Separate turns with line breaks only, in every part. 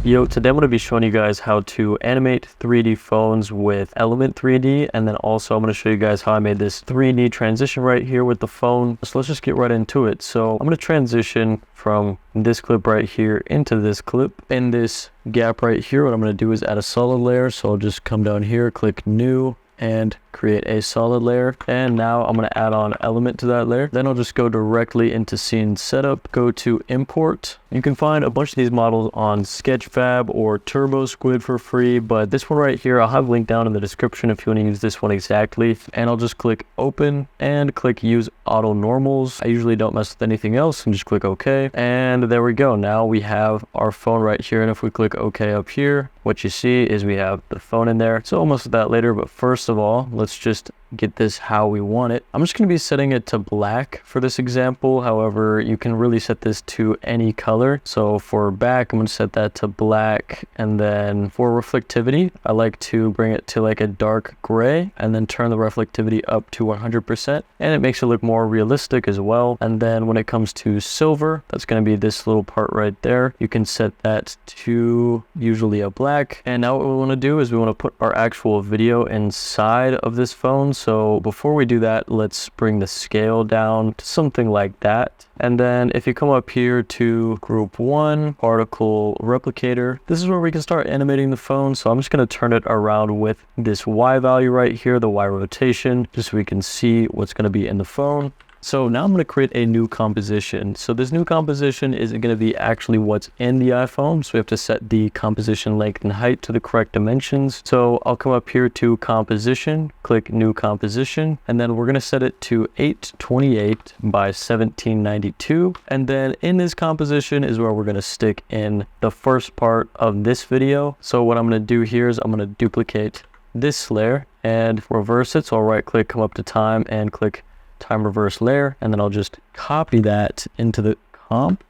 Yo, today I'm going to be showing you guys how to animate 3D phones with Element 3D, and then also I'm going to show you guys how I made this 3D transition right here with the phone. So let's just get right into it. So I'm going to transition from this clip right here into this clip. In this gap right here, what I'm going to do is add a solid layer. So I'll just come down here, click new, and create a solid layer, and now I'm going to add on element to that layer. Then I'll just go directly into scene setup, go to import. You can find a bunch of these models on Sketchfab or Turbo Squid for free, but this one right here I'll have linked down in the description if you want to use this one exactly. And I'll just click open and click use auto normals. I usually don't mess with anything else, and just click OK, and there we go. Now we have our phone right here, and if we click OK up here, what you see is we have the phone in there. So almost that later, but first of all, let's just get this how we want it. I'm just going to be setting it to black for this example. However, you can really set this to any color. So for back, I'm going to set that to black. And then for reflectivity, I like to bring it to like a dark gray and then turn the reflectivity up to 100%. And it makes it look more realistic as well. And then when it comes to silver, that's going to be this little part right there. You can set that to usually a black. And now what we want to do is we want to put our actual video inside of this phone. So before we do that, let's bring the scale down to something like that. And then if you come up here to group 1, particle replicator, this is where we can start animating the phone. So I'm just going to turn it around with this Y value right here, the Y rotation, just so we can see what's going to be in the phone. So now I'm going to create a new composition. So this new composition isn't going to be actually what's in the iPhone. So we have to set the composition length and height to the correct dimensions. So I'll come up here to composition, click new composition, and then we're going to set it to 828 by 1792. And then in this composition is where we're going to stick in the first part of this video. So what I'm going to do here is I'm going to duplicate this layer and reverse it. So I'll right click, come up to time and click time reverse layer, and then I'll just copy that into the comp,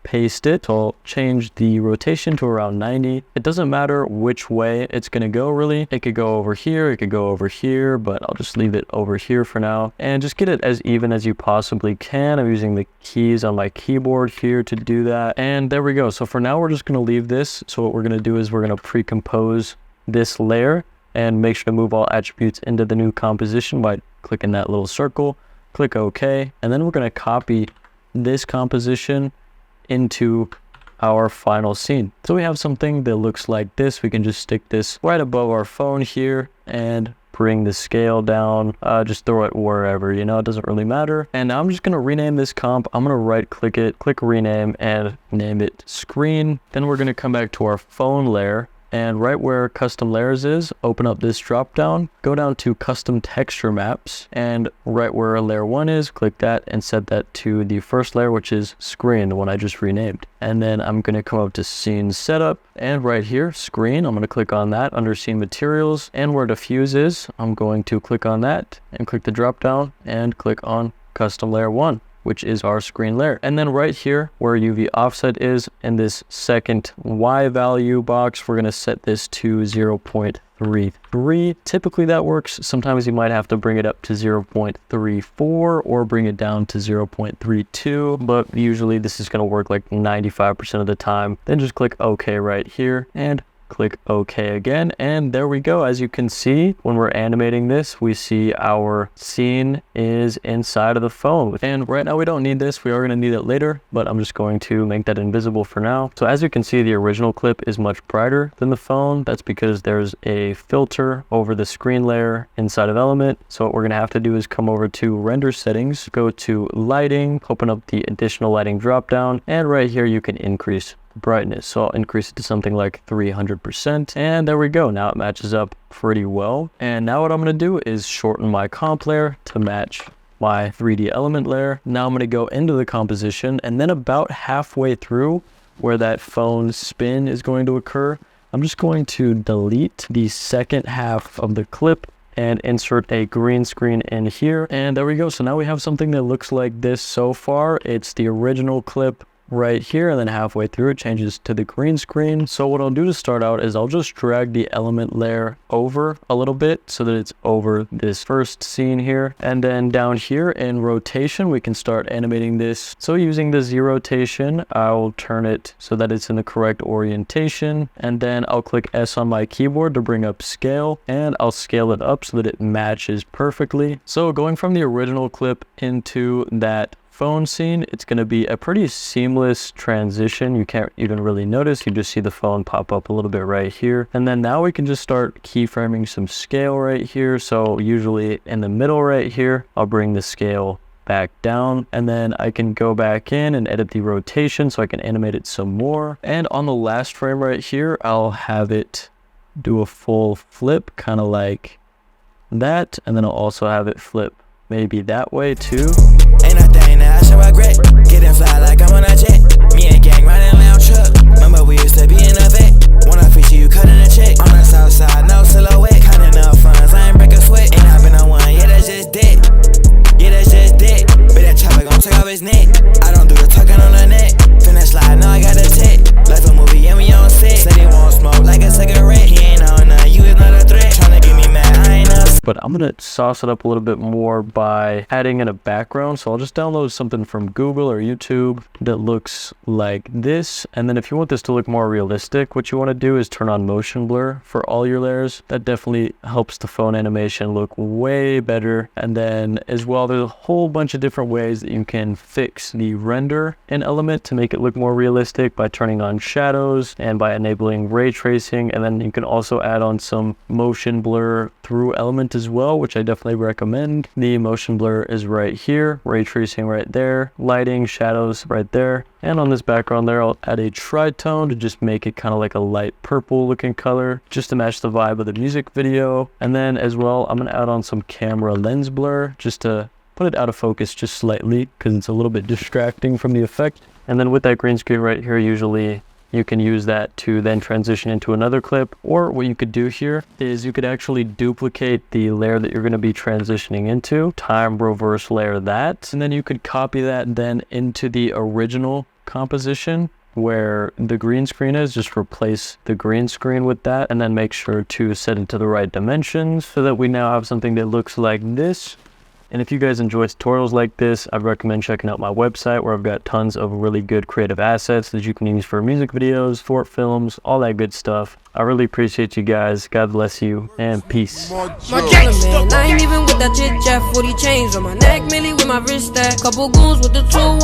paste it. So I'll change the rotation to around 90. It doesn't matter which way it's going to go really. It could go over here, it could go over here, but I'll just leave it over here for now and just get it as even as you possibly can. I'm using the keys on my keyboard here to do that, and there we go. So for now we're just going to leave this. So what we're going to do is we're going to pre-compose this layer and make sure to move all attributes into the new composition by clicking that little circle, click OK, and then we're going to copy this composition into our final scene. So we have something that looks like this. We can just stick this right above our phone here and bring the scale down, just throw it wherever, you know, it doesn't really matter. And now I'm just going to rename this comp. I'm going to right click it, click rename, and name it screen. Then we're going to come back to our phone layer, and right where custom layers is, open up this drop down, go down to custom texture maps, and right where layer 1 is, click that and set that to the first layer, which is screen, the one I just renamed. And then I'm going to come up to scene setup, and right here, screen, I'm going to click on that under scene materials, and where diffuse is, I'm going to click on that and click the drop down and click on custom layer 1, which is our screen layer. And then right here where UV offset is in this second Y value box, we're gonna set this to 0.33. Typically that works. Sometimes you might have to bring it up to 0.34 or bring it down to 0.32, but usually this is gonna work like 95% of the time. Then just click OK right here and click OK again, and there we go. As you can see, when we're animating this, we see our scene is inside of the phone. And right now we don't need this. We are going to need it later, but I'm just going to make that invisible for now. So as you can see, the original clip is much brighter than the phone. That's because there's a filter over the screen layer inside of Element. So what we're going to have to do is come over to render settings, go to lighting, open up the additional lighting drop down, and right here you can increase brightness. So I'll increase it to something like 300%, and there we go. Now it matches up pretty well. And now what I'm going to do is shorten my comp layer to match my 3D element layer. Now I'm going to go into the composition, and then about halfway through where that phone spin is going to occur, I'm just going to delete the second half of the clip and insert a green screen in here, and there we go. So now we have something that looks like this. So far it's the original clip right here, and then halfway through it changes to the green screen. So what I'll do to start out is I'll just drag the element layer over a little bit so that it's over this first scene here. And then down here in rotation, we can start animating this. So using the Z rotation, I'll turn it so that it's in the correct orientation. And then I'll click S on my keyboard to bring up scale, and I'll scale it up so that it matches perfectly. So going from the original clip into that phone scene, it's going to be a pretty seamless transition. You can't even really notice. You just see the phone pop up a little bit right here. And then now we can just start keyframing some scale right here. So usually in the middle right here, I'll bring the scale back down, and then I can go back in and edit the rotation so I can animate it some more. And on the last frame right here, I'll have it do a full flip, kind of like that. And then I'll also have it flip maybe that way too.
Ain't nothing that I should regret. Getting fly like I'm on a jet. Me and gang riding lounge truck. Remember we used to be in a vet. Wanna feature you cutting a check. On the south side, no silhouette. Counting up funds, I ain't break a sweat. Ain't hopping on one, yeah, that's just dead. Yeah, that's just dead. But that chopper gon' take off his neck. I don't do the tucking on the neck. Finna slide, now I got a tech. Life a movie, and we on set. Say they won't smoke like a cigarette. He ain't on none, you is not a threat. Tryna get me mad, I ain't up.
But I'm gonna sauce it up a little bit more by adding in a background. So I'll just download something from Google or YouTube that looks like this. And then if you want this to look more realistic, what you want to do is turn on motion blur for all your layers. That definitely helps the phone animation look way better. And then as well, there's a whole bunch of different ways that you can fix the render in Element to make it look more realistic by turning on shadows and by enabling ray tracing. And then you can also add on some motion blur through Element as well, which I definitely recommend. The motion blur is right here, ray tracing right there, lighting, shadows right there. And on this background there, I'll add a tritone to just make it kind of like a light purple looking color, just to match the vibe of the music video. And then as well, I'm gonna add on some camera lens blur just to put it out of focus just slightly because it's a little bit distracting from the effect. And then with that green screen right here, usually you can use that to then transition into another clip. Or what you could do here is you could actually duplicate the layer that you're going to be transitioning into, time reverse layer that, and then you could copy that then into the original composition where the green screen is. Just replace the green screen with that, and then make sure to set it to the right dimensions so that we now have something that looks like this. And if you guys enjoy tutorials like this, I'd recommend checking out my website where I've got tons of really good creative assets that you can use for music videos, short films, all that good stuff. I really appreciate you guys. God bless you, and peace.
My gangsta, I ain't even with that chit chat. 40 chains on my neck, Millie with my wrist stack. Couple goons with the tool.